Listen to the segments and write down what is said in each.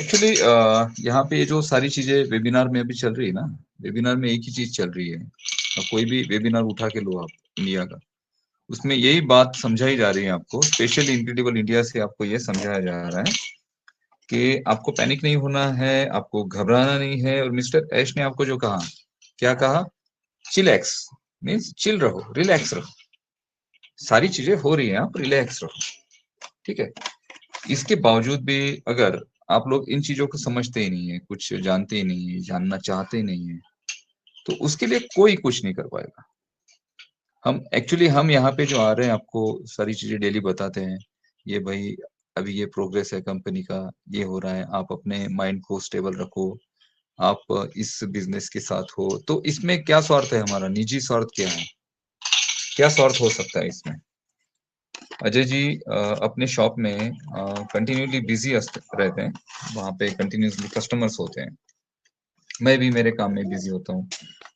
Actually यहाँ पे ये जो सारी चीजें वेबिनार में अभी चल रही है ना, वेबिनार में एक ही चीज चल रही है। कोई भी वेबिनार उठा के लो आप इंडिया का, उसमें यही बात समझाई जा रही है आपको, स्पेशली इनक्रेडिबल इंडिया से आपको ये समझाया जा रहा है कि आपको पैनिक नहीं होना है, आपको घबराना नहीं है। और मिस्टर ऐश ने आपको जो कहा, क्या कहा? चिलैक्स मीन्स चिल रहो, रिलैक्स रहो, सारी चीजें हो रही हैं, आप रिलैक्स रहो, ठीक है। इसके बावजूद भी अगर आप लोग इन चीजों को समझते ही नहीं है, कुछ जानते ही नहीं है, जानना चाहते ही नहीं है, तो उसके लिए कोई कुछ नहीं कर पाएगा। हम यहाँ पे जो आ रहे हैं आपको सारी चीजें डेली बताते हैं, ये भाई अभी ये प्रोग्रेस है कंपनी का, ये हो रहा है, आप अपने माइंड को स्टेबल रखो, आप इस बिजनेस के साथ हो। तो इसमें क्या स्वार्थ है हमारा, निजी स्वार्थ क्या है, क्या स्वार्थ हो सकता है इसमें? अजय जी अपने शॉप में कंटिन्यूसली बिजी रहते हैं, वहां पे कंटिन्यूसली कस्टमर्स होते हैं, मैं भी मेरे काम में बिजी होता हूँ,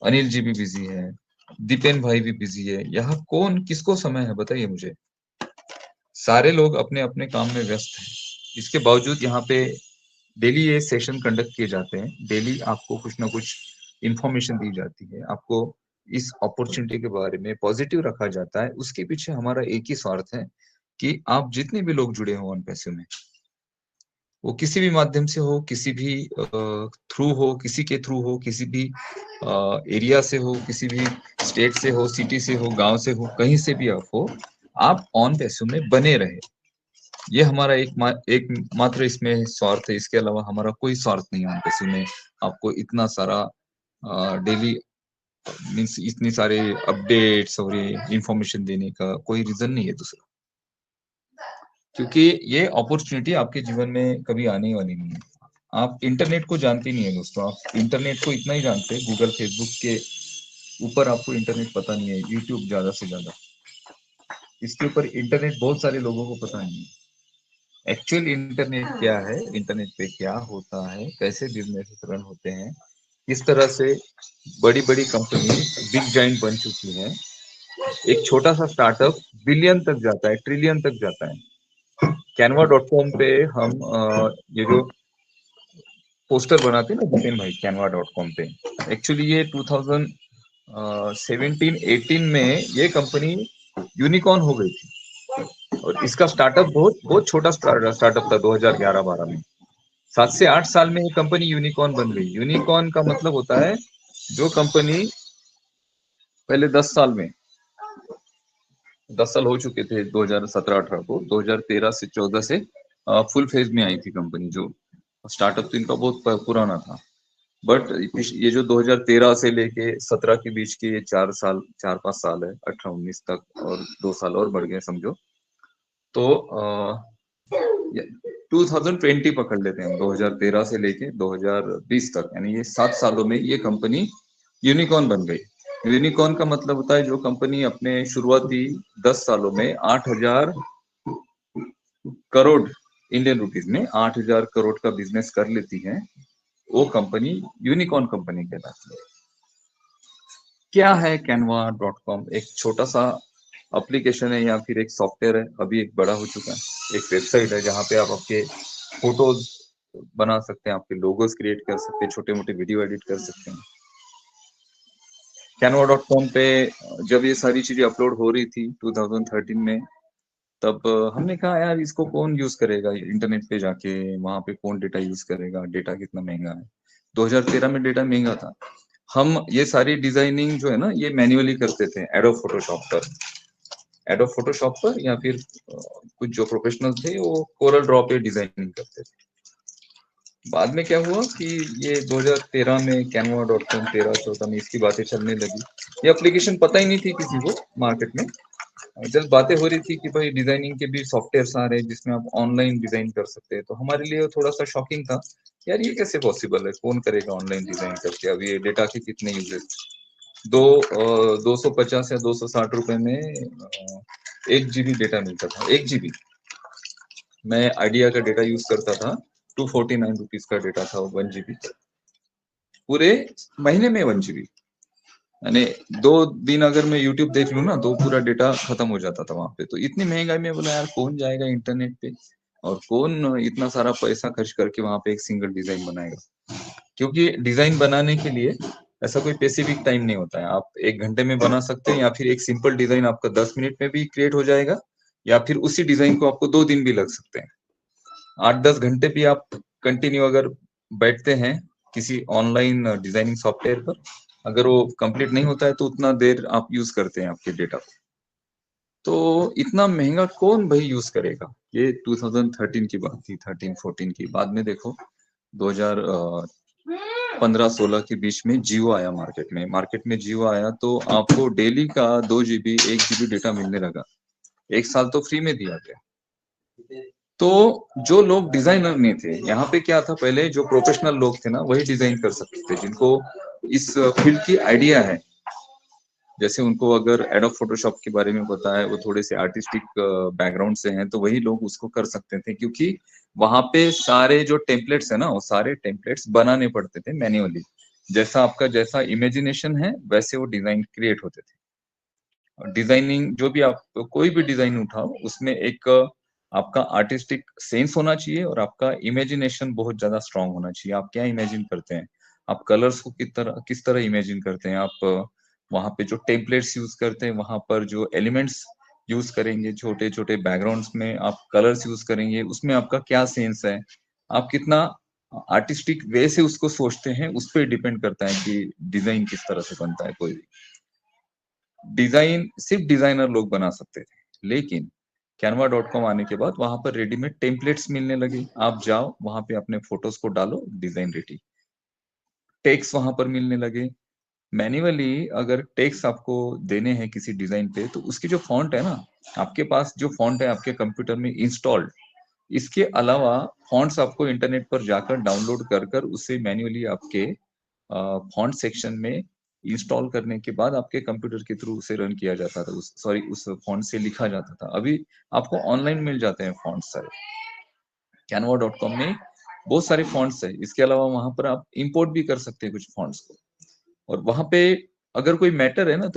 अनिल जी भी बिजी है, दीपेन भाई भी बिजी है। यहाँ कौन किसको समय है बताइए मुझे? सारे लोग अपने अपने काम में व्यस्त हैं। इसके बावजूद यहाँ पे डेली ये सेशन कंडक्ट किए जाते हैं, डेली आपको कुछ ना कुछ इंफॉर्मेशन दी जाती है, आपको इस अपॉर्चुनिटी के बारे में पॉजिटिव रखा जाता है। उसके पीछे हमारा एक ही स्वार्थ है कि आप जितने भी लोग जुड़े हो OnePassive में, वो किसी भी माध्यम से हो, किसी भी थ्रू हो, किसी के थ्रू हो, किसी भी एरिया से हो, किसी भी स्टेट से हो, सिटी से हो, गांव से हो, कहीं से भी आप हो, आप OnePassive में बने रहे। ये हमारा एक मात्र इसमें स्वार्थ है, इसके अलावा हमारा कोई स्वार्थ नहीं है OnePassive में। आपको इतना सारा डेली मीन्स इतनी सारे अपडेट्स और ये इंफॉर्मेशन देने का कोई रीजन नहीं है दूसरा, क्योंकि ये अपॉर्चुनिटी आपके जीवन में कभी आने वाली नहीं है। आप इंटरनेट को जानते नहीं है दोस्तों, आप इंटरनेट को इतना ही जानते हैं, गूगल फेसबुक के ऊपर आपको इंटरनेट पता नहीं है, यूट्यूब ज्यादा से ज्यादा, इसके ऊपर इंटरनेट बहुत सारे लोगों को पता नहीं है। एक्चुअल इंटरनेट क्या है, इंटरनेट पे क्या होता है, कैसे बिजनेस रन होते हैं, किस तरह से बड़ी बड़ी कंपनी बिग जाइंट बन चुकी है, एक छोटा सा स्टार्टअप बिलियन तक जाता है, ट्रिलियन तक जाता है। canva.com पे हम ये जो पोस्टर बनाते हैं ना जितेन भाई, canva.com पे एक्चुअली ये 2017-18 में ये कंपनी यूनिकॉर्न हो गई थी, और इसका स्टार्टअप बहुत बहुत छोटा स्टार्टअप था 2011-12 में। 7 से 8 साल में ये कंपनी यूनिकॉर्न बन गई। यूनिकॉर्न का मतलब होता है जो कंपनी पहले 10 साल हो चुके थे 2017-18 को, 2013 से 14 से फुल फेज में आई थी कंपनी। जो स्टार्टअप तो इनका बहुत पुराना था, बट ये जो 2013 से लेके 17 के बीच के ये 4 साल 4-5 साल है, 18-19 तक और 2 साल और बढ़ गए समझो, तो 2020 पकड़ लेते हैं, 2013 से लेके 2020 तक, यानी ये 7 सालों में ये कंपनी यूनिकॉर्न बन गई। यूनिकॉर्न का मतलब होता है जो कंपनी अपने शुरुआती 10 सालों में 8,000 करोड़ इंडियन रुपीस में 8,000 करोड़ का बिजनेस कर लेती है, वो कंपनी यूनिकॉर्न कंपनी कहलाती है। क्या है canva.com? एक छोटा सा एप्लीकेशन है या फिर एक सॉफ्टवेयर है, अभी एक बड़ा हो चुका है, एक वेबसाइट है जहाँ पे आप आपके फोटोज बना सकते हैं, आपके लोगोस क्रिएट कर सकते हैं, छोटे मोटे वीडियो एडिट कर सकते हैं। canva.com पे जब ये सारी चीजें अपलोड हो रही थी 2013 में, तब हमने कहा यार इसको कौन यूज करेगा, इंटरनेट पे जाके वहां पे कौन डेटा यूज करेगा, डेटा कितना महंगा है। 2013 में डेटा महंगा था, हम ये सारी डिजाइनिंग जो है ना ये मैन्युअली करते थे एडोब फोटोशॉप पर या फिर कुछ जो प्रोफेशनल थे वो कोरल ड्रॉ पे डिजाइनिंग करते थे। बाद में क्या हुआ कि ये 2013 में canva.com 13-14 में इसकी बातें चलने लगी। ये एप्लीकेशन पता ही नहीं थी किसी को मार्केट में, जस्ट बातें हो रही थी कि भाई डिजाइनिंग के भी सॉफ्टवेयर आ रहे हैं जिसमें आप ऑनलाइन डिजाइन कर सकते हैं। तो हमारे लिए थोड़ा सा शॉकिंग था, यार ये कैसे पॉसिबल है, कौन करेगा ऑनलाइन डिजाइन करके, अब ये डेटा के कितने यूजेस, 250 या 260 रुपए में 1 GB डेटा मिलता था, 1 GB। मैं आइडिया का डेटा यूज करता था, 249 रुपीज का डेटा था वो, 1 GB पूरे महीने में 1 GB। यानी 2 दिन अगर मैं यूट्यूब देख लूँ ना तो पूरा डेटा खत्म हो जाता था वहां पे। तो इतनी महंगाई में बोला यार कौन जाएगा इंटरनेट पे और कौन इतना सारा पैसा खर्च करके वहां पे एक सिंगल डिजाइन बनाएगा। क्योंकि डिजाइन बनाने के लिए ऐसा कोई स्पेसिफिक टाइम नहीं होता है। आप 1 घंटे में बना सकते हैं या फिर एक सिंपल डिजाइन आपका 10 मिनट में भी क्रिएट हो जाएगा या फिर उसी डिजाइन को आपको 2 दिन भी लग सकते हैं। 8-10 घंटे भी आप कंटिन्यू अगर बैठते हैं किसी ऑनलाइन डिजाइनिंग सॉफ्टवेयर पर, अगर वो कंप्लीट नहीं होता है तो उतना देर आप यूज करते हैं आपके डेटा को। तो इतना महंगा कौन भाई यूज करेगा। ये 2013 की बात थी, 13-14 की। बाद में देखो 2015-16 के बीच में जियो आया मार्केट में जियो आया तो आपको डेली का 2 GB 1 GB डेटा मिलने लगा। 1 साल तो फ्री में दिया गया। तो जो लोग डिजाइनर नहीं थे, यहाँ पे क्या था, पहले जो प्रोफेशनल लोग थे ना वही डिजाइन कर सकते थे, जिनको इस फील्ड की आइडिया है। जैसे उनको अगर एडोब फोटोशॉप के बारे में पता है, वो थोड़े से आर्टिस्टिक बैकग्राउंड से हैं, तो वही लोग उसको कर सकते थे। क्योंकि वहां पे सारे जो टेम्पलेट्स है ना, वो सारे टेम्पलेट्स बनाने पड़ते थे मैन्युअली। जैसा आपका जैसा इमेजिनेशन है वैसे वो डिजाइन क्रिएट होते थे। डिजाइनिंग जो भी आप कोई भी डिजाइन उठाओ उसमें एक आपका आर्टिस्टिक सेंस होना चाहिए और आपका इमेजिनेशन बहुत ज्यादा स्ट्रांग होना चाहिए। आप क्या इमेजिन करते हैं, आप कलर्स को किस तरह इमेजिन करते हैं, आप वहां पे जो टेम्पलेट्स यूज करते हैं, वहां पर जो एलिमेंट्स यूज करेंगे, छोटे छोटे बैकग्राउंड्स में आप कलर्स यूज करेंगे, उसमें आपका क्या सेंस है, आप कितना आर्टिस्टिक वे से उसको सोचते हैं, उस पर डिपेंड करता है कि डिजाइन किस तरह से बनता है। कोई भी डिजाइन सिर्फ डिजाइनर लोग बना सकते थे, लेकिन canva.com आने के बाद वहां पर रेडीमेड टेम्पलेट्स मिलने लगे। आप जाओ वहां पे अपने फोटोज को डालो, डिजाइन रेडी। टेक्स्ट वहां पर मिलने लगे। मैन्युअली अगर टेक्स्ट आपको देने हैं किसी डिजाइन पे, तो उसकी जो फॉन्ट है ना, आपके पास जो फॉन्ट है आपके कंप्यूटर में इंस्टॉल्ड, इसके अलावा फॉन्ट्स आपको इंटरनेट पर जाकर डाउनलोड कर कर उसे मैन्युअली आपके फॉन्ट सेक्शन में इंस्टॉल करने के बाद आपके कंप्यूटर के थ्रू उसे रन किया जाता था, उस फॉन्ट से लिखा जाता था। अभी आपको ऑनलाइन मिल जाते हैं फॉन्ट सारे। canva.com में बहुत सारे फॉन्ट्स है। इसके अलावा वहां पर आप इंपोर्ट भी कर सकते हैं कुछ फॉन्ट्स को। और वहां पे अगर कोई मैटर है ना तो